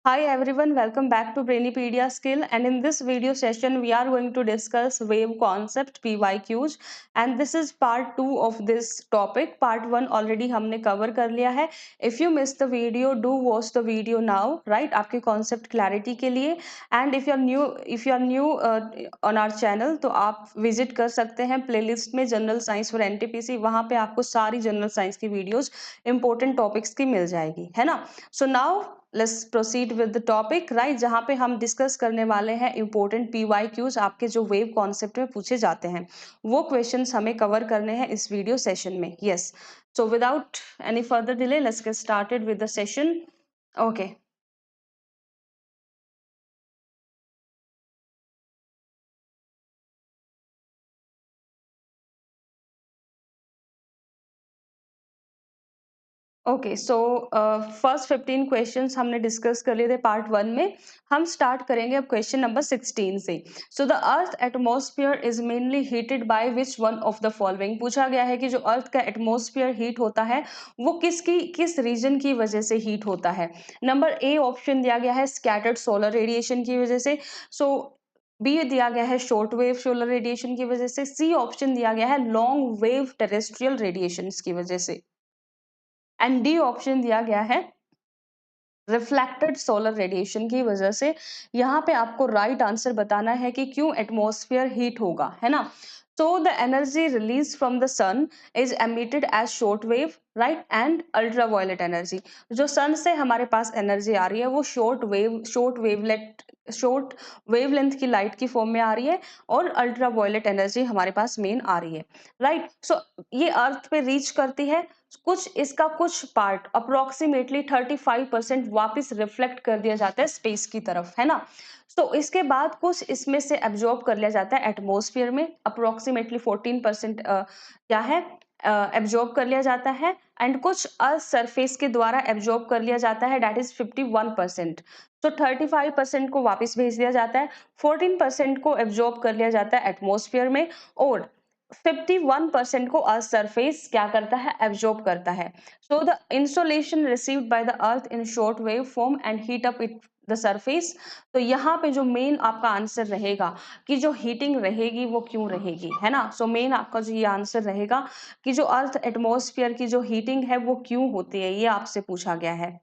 Hi everyone, welcome back to Brainipedia Skill, and in this video session we are going to discuss wave concept PYQs and this is part 2 of this topic. Part 1 already हमने cover कर लिया है. If you missed the video, do watch the video now, right? आपके concept clarity के लिए. And if you are new on our channel तो आप visit कर सकते हैं playlist में General Science for NTPC. वहाँ पे आपको सारी General Science की videos important topics की मिल जाएगी, है ना? So now let's proceed with the topic, right, जहां पे हम डिस्कस करने वाले हैं इंपॉर्टेंट पीवाईक्यूज आपके जो वेव कॉन्सेप्ट में पूछे जाते हैं वो क्वेश्चंस हमें कवर करने हैं इस वीडियो सेशन में. Yes, so without any further delay let's get started with the session. Okay. Okay, so first 15 questions हमने डिस्कस कर लिए थे पार्ट 1 में. हम स्टार्ट करेंगे अब क्वेश्चन नंबर 16 से. So the earth atmosphere is mainly heated by which one of the following. पूछा गया है कि जो अर्थ का एटमॉस्फेयर हीट होता है वो किस रीजन की वजह से हीट होता है. नंबर ए ऑप्शन दिया गया है स्कैटर्ड सोलर रेडिएशन की वजह से. सो बी दिया गया है शॉर्ट वेव सोलर रेडिएशन की वजह से. सी ऑप्शन दिया गया है लॉन्ग वेव टेरेस्ट्रियल रेडिएशन की वजह से. एंड डी ऑप्शन दिया गया है रिफ्लेक्टेड सोलर रेडिएशन की वजह से. यहाँ पे आपको राइट आंसर बताना है कि क्यों एटमॉस्फेयर हीट होगा, है ना. So the energy released from the sun is emitted as short wave, right, and ultraviolet energy. जो सन से हमारे पास एनर्जी आ रही है वो शॉर्ट वेवलेंथ की लाइट की फॉर्म में आ रही है और अल्ट्रावायलेट एनर्जी हमारे पास मेन आ रही है, राइट. सो ये अर्थ पे रीच करती है. इसका कुछ पार्ट अप्रोक्सीमेटली 35% वापस रिफ्लेक्ट कर दिया जाता है स्पेस की तरफ, है ना. तो इसके बाद कुछ इसमें से एब्जॉर्ब कर लिया जाता है एटमॉस्फेयर में. अप्रोक्सीमेटली 14% क्या है एब्जॉर्ब कर लिया जाता है. एंड कुछ अर्थ सरफेस के द्वारा एब्जॉर्ब कर लिया जाता है, दैट इज 51%. तो 35% को वापस भेज दिया जाता है, 14% को एब्जॉर्ब कर लिया जाता है एटमॉस्फेयर में और 51% को अर्थ सरफेस क्या करता है एब्जॉर्ब करता है. So the insolation received by the earth in short wave form and heat up it the surface. तो यहाँ पे जो मेन आपका आंसर रहेगा कि जो हीटिंग रहेगी वो क्यों रहेगी, है ना. सो मेन आपका जो ये आंसर रहेगा कि जो अर्थ एटमॉस्फेयर की जो हीटिंग है वो क्यों होती है, ये आपसे पूछा गया है.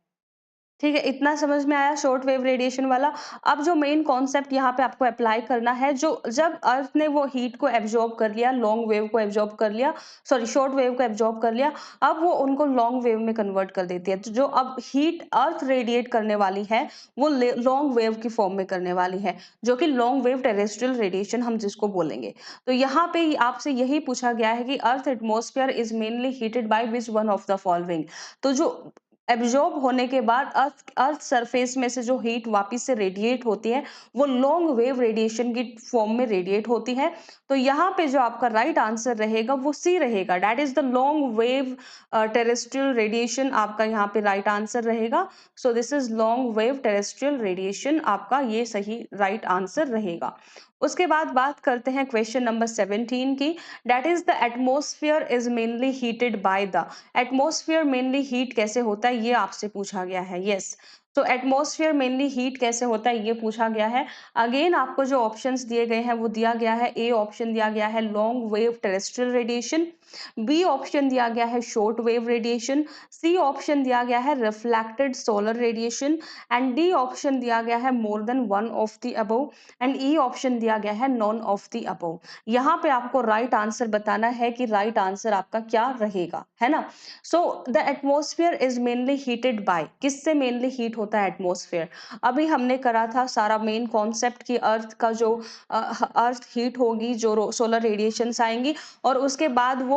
ठीक है, इतना समझ में आया शॉर्ट वेव रेडिएशन वाला. अब जो मेन कॉन्सेप्ट यहाँ पे आपको अप्लाई करना है, जो जब अर्थ ने वो हीट को एब्जॉर्ब कर लिया, लॉन्ग वेव को एब्जॉर्ब कर लिया, सॉरी शॉर्ट वेव को एब्जॉर्ब कर लिया, अब वो उनको लॉन्ग वेव में कन्वर्ट कर देती है. तो जो अब हीट अर्थ रेडिएट करने वाली है वो लॉन्ग वेव की फॉर्म में करने वाली है, जो कि लॉन्ग वेव टेरेस्ट्रियल रेडिएशन हम जिसको बोलेंगे. तो यहाँ पे आपसे यही पूछा गया है कि earth atmosphere is mainly heated by which one of the following. तो जो एब्जॉर्ब होने के बाद अर्थ सरफेस में से जो हीट वापस से रेडिएट होती है वो लॉन्ग वेव रेडिएशन की फॉर्म में रेडिएट होती है. तो यहाँ पे जो आपका राइट आंसर रहेगा वो सी रहेगा, that is the long wave terrestrial radiation आपका यहाँ पे राइट आंसर रहेगा. So this is long wave terrestrial radiation, आपका ये सही राइट आंसर रहेगा. उसके बाद बात करते हैं क्वेश्चन नंबर 17 की. That is the atmosphere is mainly heated by the. Atmosphere mainly heat कैसे होता है ये आपसे पूछा गया है. यस, तो एटमॉस्फेयर मेनली हीट कैसे होता है ये पूछा गया है. अगेन आपको जो ऑप्शंस दिए गए हैं वो दिया गया है. ए ऑप्शन दिया गया है long wave terrestrial radiation, B option दिया गया है short wave radiation, C option दिया गया है reflected solar radiation and D option दिया गया है more than one of the above and E option दिया गया है नॉन ऑफ द अबव. यहाँ पे आपको राइट आंसर बताना है कि राइट आंसर आपका क्या रहेगा, है ना. So the atmosphere is mainly heated bye, किससे मेनली हीट होता है एटमॉस्फेयर. अभी हमने करा था सारा मेन कॉन्सेप्ट कि अर्थ का जो अर्थ हीट होगी, जो सोलर रेडिएशंस आएंगी और उसके बाद वो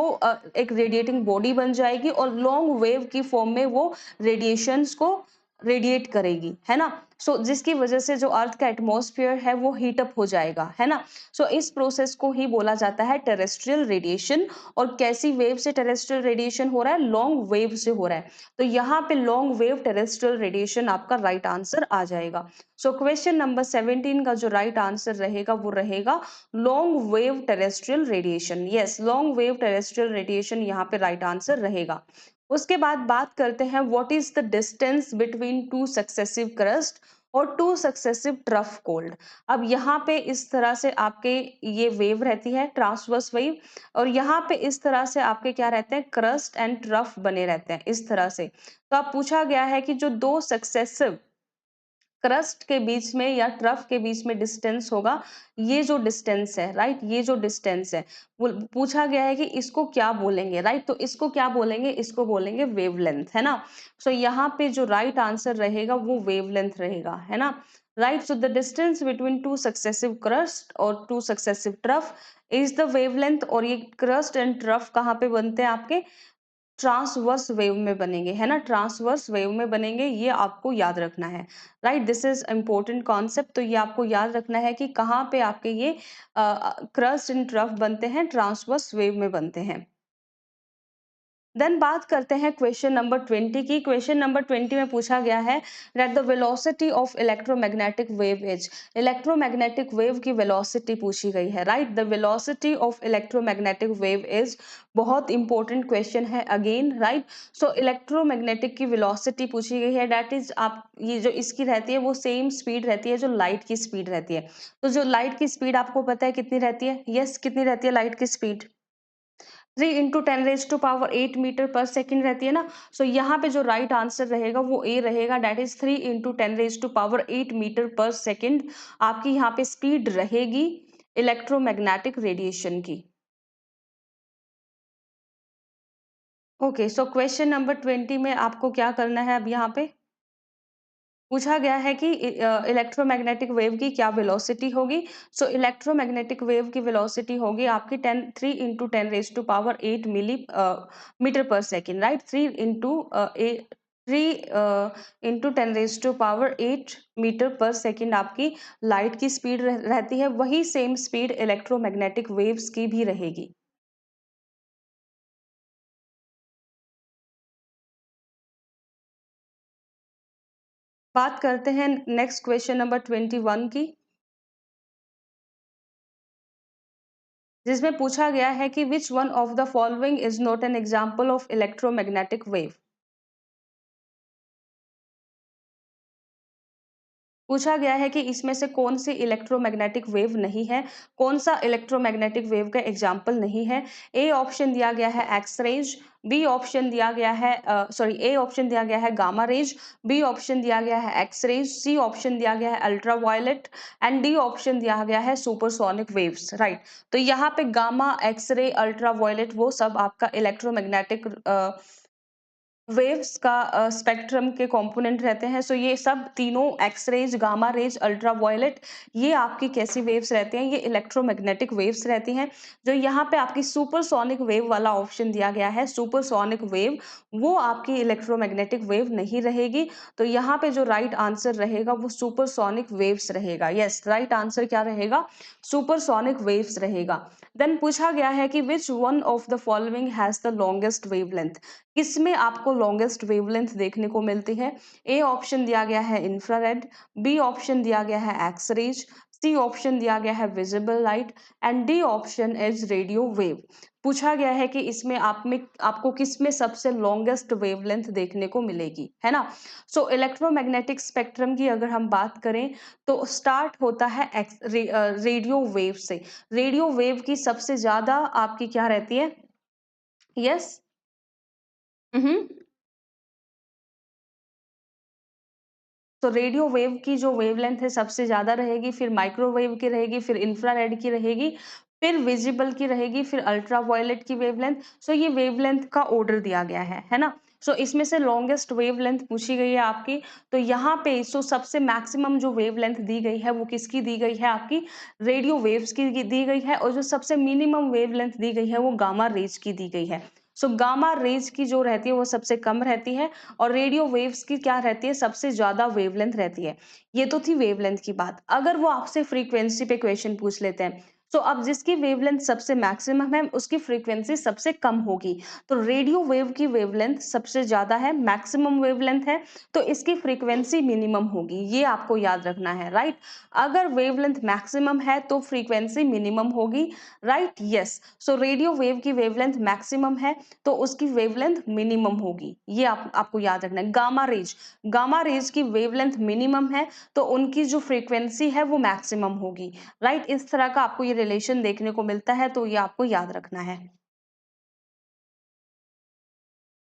एक रेडिएटिंग बॉडी बन जाएगी और लॉन्ग वेव की फॉर्म में वो रेडिएशंस को रेडिएट करेगी, है ना. सो जिसकी वजह से जो अर्थ का एटमॉस्फेयर है वो हीट अप हो जाएगा, है ना. सो इस प्रोसेस को ही बोला जाता है टेरेस्ट्रियल रेडिएशन. और कैसी वेव से टेरेस्ट्रियल रेडिएशन हो रहा है, लॉन्ग वेव से हो रहा है. तो यहाँ पे लॉन्ग वेव टेरेस्ट्रियल रेडिएशन आपका राइट आंसर आ जाएगा. सो क्वेश्चन नंबर 17 का जो राइट आंसर रहेगा वो रहेगा long wave terrestrial radiation. Yes, long wave terrestrial radiation यहाँ पे राइट आंसर रहेगा. उसके बाद बात करते हैं what is the distance between two successive crest. और टू सक्सेसिव ट्रफ कोल्ड। अब यहाँ पे इस तरह से आपके ये वेव रहती है, ट्रांसवर्स वेव, और यहाँ पे इस तरह से आपके क्या रहते हैं, क्रस्ट एंड ट्रफ बने रहते हैं इस तरह से। तो अब पूछा गया है कि जो दो सक्सेसिव क्रस्ट के बीच में या ट्रफ के बीच में डिस्टेंस होगा, ये जो डिस्टेंस है, राइट, ये जो डिस्टेंस है, पूछा गया है कि इसको क्या बोलेंगे, राइट, तो इसको क्या बोलेंगे, इसको बोलेंगे वेवलेंथ, है ना। सो यहाँ पे जो राइट आंसर रहेगा वो वेवलेंथ रहेगा, है ना, right. So the distance between two successive crest और two successive trough is the wavelength. और ये क्रस्ट एंड ट्रफ कहाँ पे बनते हैं, आपके ट्रांसवर्स वेव में बनेंगे, है ना, ट्रांसवर्स वेव में बनेंगे, ये आपको याद रखना है, right, this is important concept. तो ये आपको याद रखना है कि कहाँ पे आपके ये क्रस्ट एंड ट्रफ बनते हैं, ट्रांसवर्स वेव में बनते हैं। देन बात करते हैं क्वेश्चन नंबर 20 की। क्वेश्चन नंबर 20 में पूछा गया है that the velocity of electromagnetic wave is. Electromagnetic wave की वेलोसिटी पूछी गई है, right, the velocity of electromagnetic wave is. बहुत इंपॉर्टेंट क्वेश्चन है अगेन, राइट। सो इलेक्ट्रोमैग्नेटिक की वेलोसिटी पूछी गई है, दैट इज आप ये जो इसकी रहती है वो सेम स्पीड रहती है जो लाइट की स्पीड रहती है। तो जो लाइट की स्पीड आपको पता है कितनी रहती है, यस, कितनी रहती है लाइट की स्पीड, 3 इंटू 10⁸ मीटर पर सेकेंड रहती है ना। सो यहाँ पे जो राइट आंसर रहेगा वो ए रहेगा, दैट इज 3 इंटू 10⁸ मीटर पर सेकेंड आपकी यहाँ पे स्पीड रहेगी इलेक्ट्रोमैग्नेटिक रेडिएशन की। ओके, सो क्वेश्चन नंबर 20 में आपको क्या करना है, अब यहाँ पे पूछा गया है कि इलेक्ट्रोमैग्नेटिक वेव की क्या वेलोसिटी होगी। सो इलेक्ट्रोमैग्नेटिक वेव की वेलोसिटी होगी आपकी 3 इंटू 10⁸ मिली मीटर पर सेकेंड, राइट, 3 इंटू 10⁸ मीटर पर सेकेंड आपकी लाइट की स्पीड रहती है, वही सेम स्पीड इलेक्ट्रोमैग्नेटिक वेव्स की भी रहेगी। बात करते हैं नेक्स्ट क्वेश्चन नंबर 21 की, जिसमें पूछा गया है कि विच one of the following is not an example of electromagnetic wave. पूछा गया है कि इसमें से कौन सी इलेक्ट्रोमैग्नेटिक वेव नहीं है, कौन सा इलेक्ट्रोमैग्नेटिक वेव का एग्जाम्पल नहीं है। ए ऑप्शन दिया गया है एक्स रेज, बी ऑप्शन दिया गया है सॉरी, ए ऑप्शन दिया गया है गामा रेज, बी ऑप्शन दिया गया है एक्स रेज, सी ऑप्शन दिया गया है ultraviolet, and D option दिया गया है सुपरसोनिक वेव्स, राइट। तो यहाँ पे gamma, X ray, ultraviolet वो सब आपका इलेक्ट्रोमैग्नेटिक वेव्स का स्पेक्ट्रम के कंपोनेंट रहते हैं। सो ये सब तीनों X rays, gamma rays, ultraviolet, ये आपकी कैसी वेव्स रहती हैं, ये इलेक्ट्रोमैग्नेटिक वेव्स रहती हैं। जो यहाँ पे आपकी सुपरसोनिक वेव वाला ऑप्शन दिया गया है, सुपरसोनिक वेव, वो आपकी इलेक्ट्रोमैग्नेटिक वेव नहीं रहेगी। तो यहाँ पे जो राइट आंसर रहेगा वो सुपरसोनिक वेव्स रहेगा। यस, राइट आंसर क्या रहेगा, सुपरसोनिक वेव्स रहेगा। देन पूछा गया है कि विच one of the following has the longest wavelength. किसमें आपको लॉन्गेस्ट वेवलेंथ देखने को मिलती है। ए ऑप्शन दिया गया है इंफ्रारेड, बी ऑप्शन दिया गया है एक्स रेज, सी ऑप्शन दिया गया है visible light, and D option is radio wave. पूछा गया है कि इसमें आपको किसमें सबसे लॉन्गेस्ट वेवलेंथ देखने को मिलेगी, है ना। सो इलेक्ट्रोमैग्नेटिक स्पेक्ट्रम की अगर हम बात करें तो स्टार्ट होता है रेडियो वेव से। रेडियो वेव की सबसे ज्यादा आपकी क्या रहती है, यस, हम्म, तो रेडियो वेव की जो वेवलेंथ है सबसे ज़्यादा रहेगी, फिर माइक्रोवेव की रहेगी, फिर इंफ्रारेड की रहेगी, फिर विजिबल की रहेगी, फिर अल्ट्रा वायलेट की वेवलेंथ। सो ये वेवलेंथ का ऑर्डर दिया गया है ना। सो इसमें से लॉन्गेस्ट वेवलेंथ पूछी गई है आपकी। तो यहाँ पे सबसे मैक्सिमम जो वेवलेंथ दी गई है वो किसकी दी गई है, आपकी रेडियो वेव्स की दी गई है, और जो सबसे मिनिमम वेवलेंथ दी गई है वो गामा रेज की दी गई है। सो गामा रेज की जो रहती है वो सबसे कम रहती है, और रेडियो वेव्स की क्या रहती है, सबसे ज्यादा वेवलेंथ रहती है। ये तो थी वेवलेंथ की बात। अगर वो आपसे फ्रीक्वेंसी पे क्वेश्चन पूछ लेते हैं, सो अब जिसकी वेवलेंथ सबसे मैक्सिमम है, उसकी फ्रीक्वेंसी सबसे कम होगी। तो रेडियो वेव की वेवलेंथ सबसे ज़्यादा है, मैक्सिमम वेवलेंथ है, तो इसकी फ्रीक्वेंसी मिनिमम होगी। ये आपको याद रखना है, राइट? अगर वेवलेंथ मैक्सिमम है तो फ्रीक्वेंसी मिनिमम होगी, राइट? यस। सो रेडियो वेव की वेवलेंथ मैक्सिमम है तो उसकी वेवलेंथ मिनिमम होगी। ये आपको याद रखना है। गामा रेज की वेवलेंथ मिनिमम है तो उनकी जो फ्रीक्वेंसी है वो मैक्सिमम होगी, राइट? इस तरह का आपको ये रिलेशन देखने को मिलता है, तो ये आपको याद रखना है।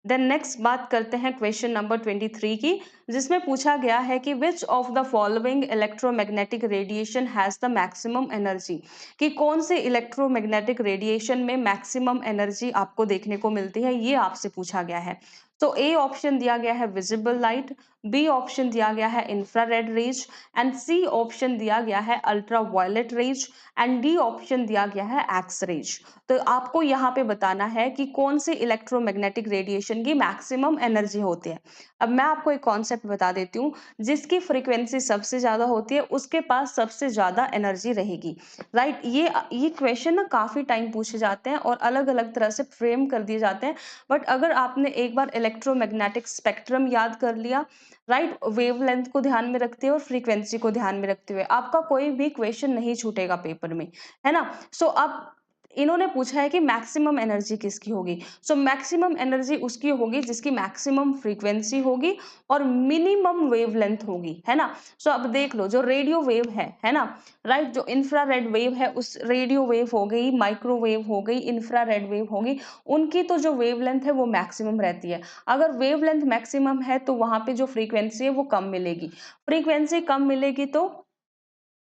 देन नेक्स्ट बात करते हैं क्वेश्चन नंबर 23 की, जिसमें पूछा गया है कि which of the following electromagnetic radiation has the maximum energy, कि कौन से इलेक्ट्रोमैग्नेटिक रेडिएशन में मैक्सिमम एनर्जी आपको देखने को मिलती है, ये आपसे पूछा गया है। तो ए ऑप्शन दिया गया है विजिबल लाइट, बी ऑप्शन दिया गया है infrared rays, and C option दिया गया है ultraviolet rays, and D option दिया गया है एक्स रेज। तो आपको यहाँ पे बताना है कि कौन से इलेक्ट्रोमैग्नेटिक रेडिएशन की मैक्सिमम एनर्जी होती है। अब मैं आपको एक कॉन्सेप्ट बता देती हूँ, जिसकी फ्रीक्वेंसी सबसे ज्यादा होती है उसके पास सबसे ज्यादा एनर्जी रहेगी, राइट? ये क्वेश्चन ना काफी टाइम पूछे जाते हैं और अलग अलग तरह से फ्रेम कर दिए जाते हैं, बट अगर आपने एक बार इलेक्ट्रोमैग्नेटिक स्पेक्ट्रम याद कर लिया, राइट, वेवलेंथ को ध्यान में रखते हुए और फ्रीक्वेंसी को ध्यान में रखते हुए, आपका कोई भी क्वेश्चन नहीं छूटेगा पेपर में, है ना? सो अब इन्होंने पूछा है कि मैक्सिमम एनर्जी किसकी होगी। सो मैक्सिमम एनर्जी उसकी होगी जिसकी मैक्सिमम फ्रीक्वेंसी होगी और मिनिमम वेवलेंथ होगी, है ना? सो अब देख लो, जो रेडियो वेव है ना, राइट, जो इंफ्रारेड वेव है, उस रेडियो वेव हो गई, माइक्रोवेव हो गई, इंफ्रारेड वेव होगी, उनकी तो जो वेवलेंथ है वो मैक्सिमम रहती है। अगर वेवलेंथ मैक्सिमम है तो वहां पे जो फ्रीक्वेंसी है वो कम मिलेगी, फ्रीक्वेंसी कम मिलेगी तो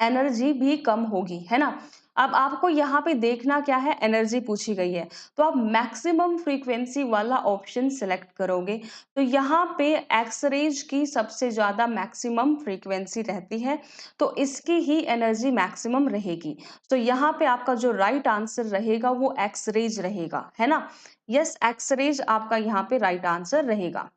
एनर्जी भी कम होगी, है ना? अब आपको यहाँ पे देखना क्या है, एनर्जी पूछी गई है, तो आप मैक्सिमम फ्रीक्वेंसी वाला ऑप्शन सेलेक्ट करोगे। तो यहाँ पे एक्सरेज की सबसे ज्यादा मैक्सिमम फ्रीक्वेंसी रहती है, तो इसकी ही एनर्जी मैक्सिमम रहेगी। तो यहाँ पे आपका जो राइट आंसर रहेगा वो एक्सरेज रहेगा, है ना? यस, एक्सरेज आपका यहाँ पे राइट आंसर रहेगा।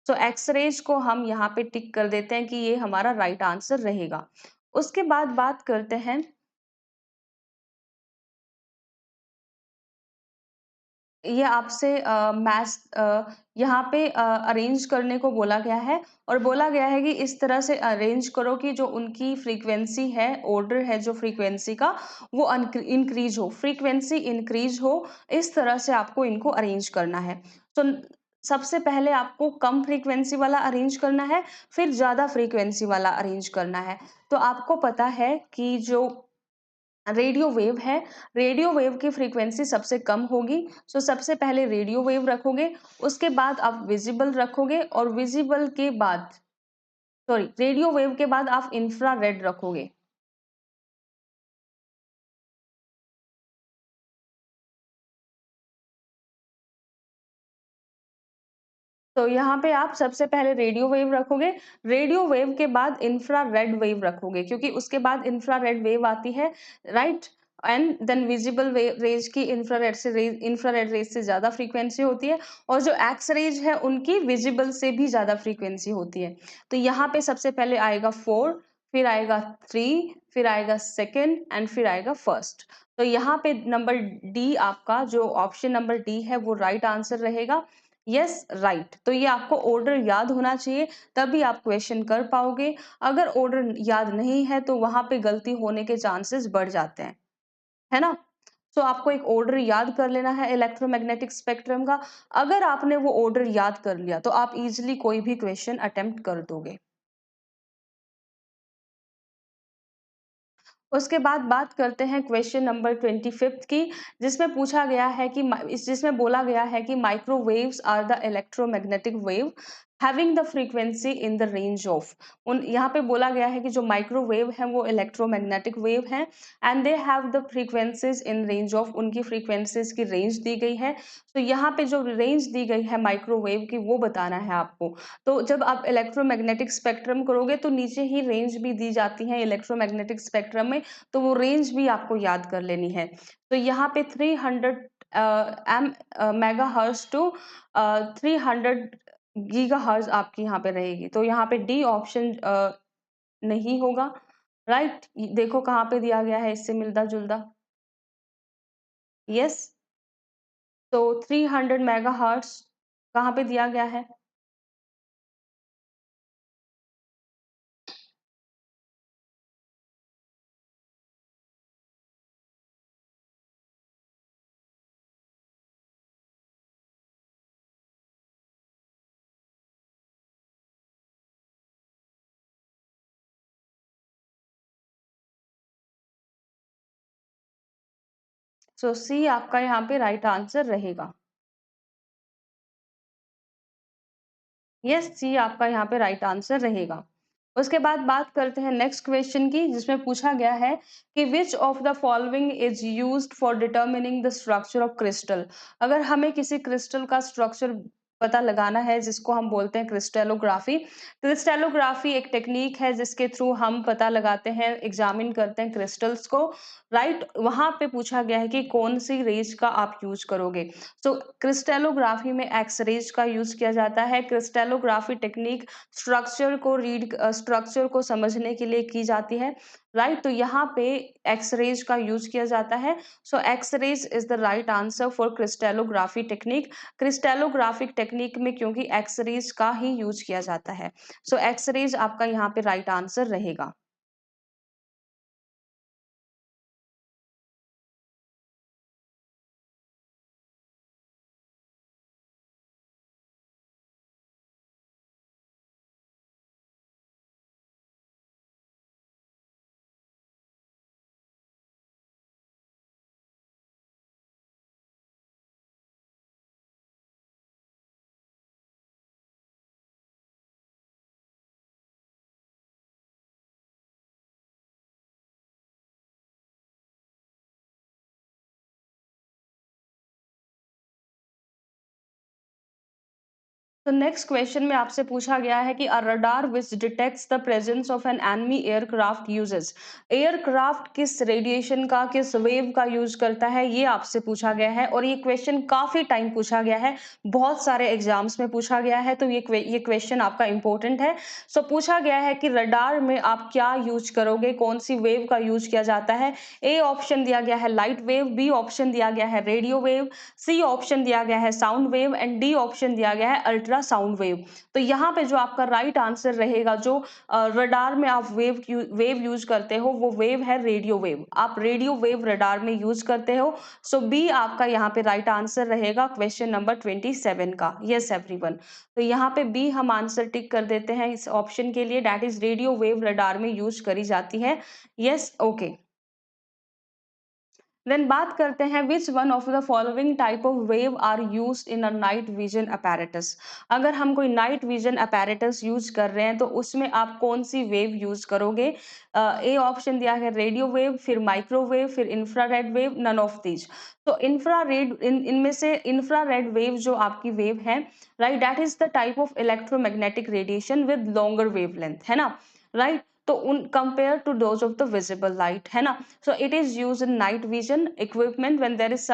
तो एक्सरेज को हम यहाँ पे टिक कर देते हैं कि ये हमारा राइट आंसर रहेगा। उसके बाद बात करते हैं, ये आपसे मैथ यहाँ पे अरेंज करने को बोला गया है, और बोला गया है कि इस तरह से अरेंज करो कि जो उनकी फ्रीक्वेंसी है, ऑर्डर है जो फ्रीक्वेंसी का, वो इंक्रीज हो, फ्रीक्वेंसी इंक्रीज हो, इस तरह से आपको इनको अरेंज करना है। तो सबसे पहले आपको कम फ्रीक्वेंसी वाला अरेंज करना है, फिर ज्यादा फ्रीक्वेंसी वाला अरेंज करना है। तो आपको पता है कि जो रेडियो वेव है, रेडियो वेव की फ्रीक्वेंसी सबसे कम होगी। सो सबसे पहले रेडियो वेव रखोगे, उसके बाद आप विजिबल रखोगे, और विजिबल के बाद, सॉरी, रेडियो वेव के बाद आप इंफ्रारेड रखोगे। तो यहाँ पे आप सबसे पहले रेडियो वेव रखोगे, रेडियो वेव के बाद इंफ्रारेड वेव रखोगे, क्योंकि उसके बाद इंफ्रारेड वेव आती है, right? And then visible rays की इंफ्रारेड रेज से ज्यादा फ्रीक्वेंसी होती है, और जो एक्स रेज है उनकी विजिबल से भी ज्यादा फ्रीक्वेंसी होती है। तो यहाँ पे सबसे पहले आएगा 4, फिर आएगा 3, फिर आएगा सेकेंड, एंड फिर आएगा फर्स्ट। तो यहाँ पे नंबर डी, आपका जो ऑप्शन नंबर डी है वो राइट आंसर रहेगा। Yes, right. तो ये आपको ऑर्डर याद होना चाहिए, तभी आप क्वेश्चन कर पाओगे। अगर ऑर्डर याद नहीं है तो वहां पे गलती होने के चांसेस बढ़ जाते हैं, है ना? तो आपको एक ऑर्डर याद कर लेना है इलेक्ट्रोमैग्नेटिक स्पेक्ट्रम का। अगर आपने वो ऑर्डर याद कर लिया तो आप इजिली कोई भी क्वेश्चन अटेम्प्ट कर दोगे। उसके बाद बात करते हैं क्वेश्चन नंबर 25 की, जिसमें पूछा गया है कि जिसमें बोला गया है कि microwaves are the electromagnetic wave having the frequency in the range of, उन यहाँ पे बोला गया है कि जो माइक्रोवेव है वो इलेक्ट्रोमैग्नेटिक वेव है, and they have the frequencies in range of, उनकी फ्रीक्वेंसीज की रेंज दी गई है। तो यहाँ पे जो रेंज दी गई है माइक्रोवेव की वो बताना है आपको। तो जब आप इलेक्ट्रोमैग्नेटिक स्पेक्ट्रम करोगे तो नीचे ही रेंज भी दी जाती है इलेक्ट्रोमैग्नेटिक स्पेक्ट्रम में, तो वो रेंज भी आपको याद कर लेनी है। तो यहाँ पे 300 M megahertz to 300 gigahertz आपकी यहाँ पे रहेगी। तो यहाँ पे डी ऑप्शन नहीं होगा, राइट? देखो कहाँ पे दिया गया है इससे मिलता-जुलता। यस, तो 300 मेगाहर्ट्ज़ कहाँ पे दिया गया है? सो सी आपका यहाँ पे राइट आंसर रहेगा। यस, सी आपका यहाँ पे राइट आंसर रहेगा। उसके बाद बात करते हैं नेक्स्ट क्वेश्चन की, जिसमें पूछा गया है कि which of the following is used for determining the structure of crystal. अगर हमें किसी क्रिस्टल का स्ट्रक्चर पता लगाना है, जिसको हम बोलते हैं क्रिस्टलोग्राफी। क्रिस्टलोग्राफी एक टेक्निक है जिसके थ्रू हम पता लगाते हैं, एग्जामिन करते हैं क्रिस्टल्स को। राइट, वहां पे पूछा गया है कि कौन सी रेज का आप यूज करोगे। सो क्रिस्टलोग्राफी में एक्स रेज का यूज किया जाता है। क्रिस्टलोग्राफी टेक्निक स्ट्रक्चर को समझने के लिए की जाती है। राइट, तो यहाँ पे एक्स रेज का यूज किया जाता है। So X rays is the right answer for crystallography technique. Crystallographic technique में क्योंकि एक्स रेज का ही यूज किया जाता है। सो एक्स रेज आपका यहाँ पे राइट आंसर रहेगा। तो नेक्स्ट क्वेश्चन में आपसे पूछा गया है कि a radar which detects the presence of an enemy aircraft uses. Aircraft किस रेडिएशन का, किस वेव का यूज करता है, ये आपसे पूछा गया है और ये क्वेश्चन काफी टाइम पूछा गया है, बहुत सारे एग्जाम्स में पूछा गया है, तो ये क्वेश्चन आपका इंपॉर्टेंट है। सो पूछा गया है कि रडार में आप क्या यूज करोगे, कौन सी वेव का यूज किया जाता है। ए ऑप्शन दिया गया है लाइट वेव, बी ऑप्शन दिया गया है रेडियो वेव, सी ऑप्शन दिया गया है sound wave and D option दिया गया है अल्ट्रा साउंड वेव। तो यहाँ पे जो आपका राइट आंसर रहेगा, जो रडार में आप वेव यूज करते हो, वो वेव है रेडियो वेव। आप रेडियो वेव रडार में यूज करते हो। सो बी आपका यहाँ पे राइट आंसर रहेगा क्वेश्चन नंबर 27 का। यस एवरीवन, तो यहाँ पे बी हम आंसर टिक कर देते हैं इस ऑप्शन के लिए, that is radio wave radar में यूज करी जाती है। Yes, okay. देन बात करते हैं which one of the following type of wave are used in a night vision apparatus. अगर हम कोई नाइट विजन अपैरेटस यूज कर रहे हैं, तो उसमें आप कौन सी वेव यूज करोगे। ए ऑप्शन दिया है रेडियो वेव, फिर माइक्रोवेव, फिर infrared wave, none of these. तो इंफ्रारेड इनमें से इंफ्रारेड वेव जो आपकी वेव है, right, that is the type of electromagnetic radiation with longer wavelength, है ना। राइट, तो उन compare to those of the visible light, है ना। So it is used in night vision equipment when there is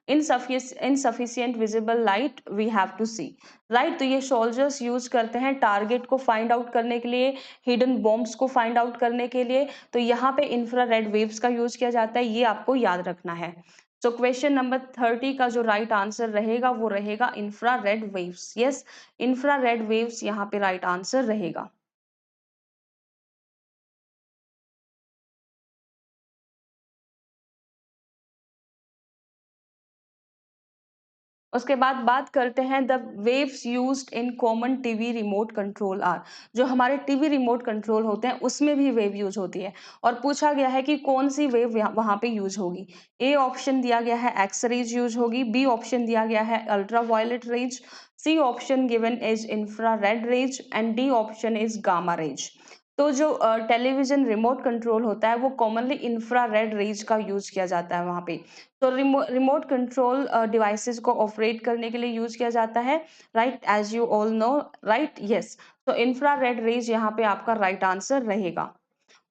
insufficient visible light we have to see, right। तो ये soldiers use करते हैं टारगेट को फाइंड आउट करने के लिए, हिडन बॉम्ब्स को फाइंड आउट करने के लिए। तो यहाँ पे इंफ्रारेड वेव्स का यूज किया जाता है, ये आपको याद रखना है। सो क्वेश्चन नंबर 30 का जो राइट आंसर रहेगा वो रहेगा infrared waves. Yes, infrared waves यहाँ पे राइट आंसर रहेगा। उसके बाद बात करते हैं the waves used in common TV remote control are. जो हमारे टीवी रिमोट कंट्रोल होते हैं उसमें भी वेव यूज होती है, और पूछा गया है कि कौन सी वेव वहां पे यूज होगी। ए ऑप्शन दिया गया है एक्स रेज यूज होगी, बी ऑप्शन दिया गया है ultraviolet rays, C option given is infrared rays and D option is gamma rays. तो जो टेलीविजन रिमोट कंट्रोल होता है वो कॉमनली इंफ्रारेड रेज का यूज किया जाता है वहां पे। तो रिमोट कंट्रोल डिवाइसेस को ऑपरेट करने के लिए यूज किया जाता है, right, as you all know. Right, yes. तो इंफ्रारेड रेज यहाँ पे आपका राइट आंसर रहेगा।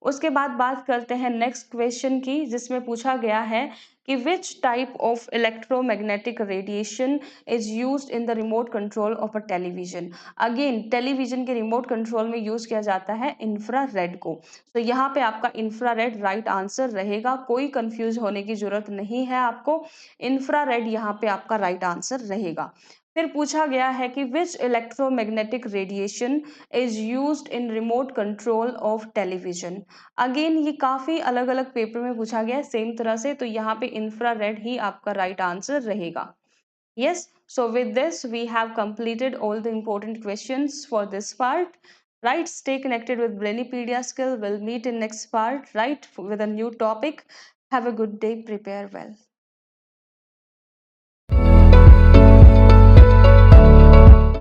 उसके बाद बात करते हैं नेक्स्ट क्वेश्चन की, जिसमें पूछा गया है कि which type of electromagnetic radiation is used in the remote control of a television. Again television के रिमोट कंट्रोल में यूज किया जाता है इंफ्रारेड को। तो यहाँ पे आपका इंफ्रारेड राइट आंसर रहेगा, कोई कंफ्यूज होने की जरूरत नहीं है आपको, इंफ्रारेड यहाँ पे आपका राइट आंसर रहेगा। फिर पूछा गया है कि which electromagnetic radiation is used in remote control of television. Again ये काफी अलग अलग पेपर में पूछा गया है सेम तरह से, तो यहाँ पे इंफ्रारेड ही आपका राइट आंसर रहेगा। Yes, so with this, we have completed all the important questions for this part. Right, stay connected with Brainipedia Skill. We'll meet in next part, right, with a new topic. Have a good day. Prepare well.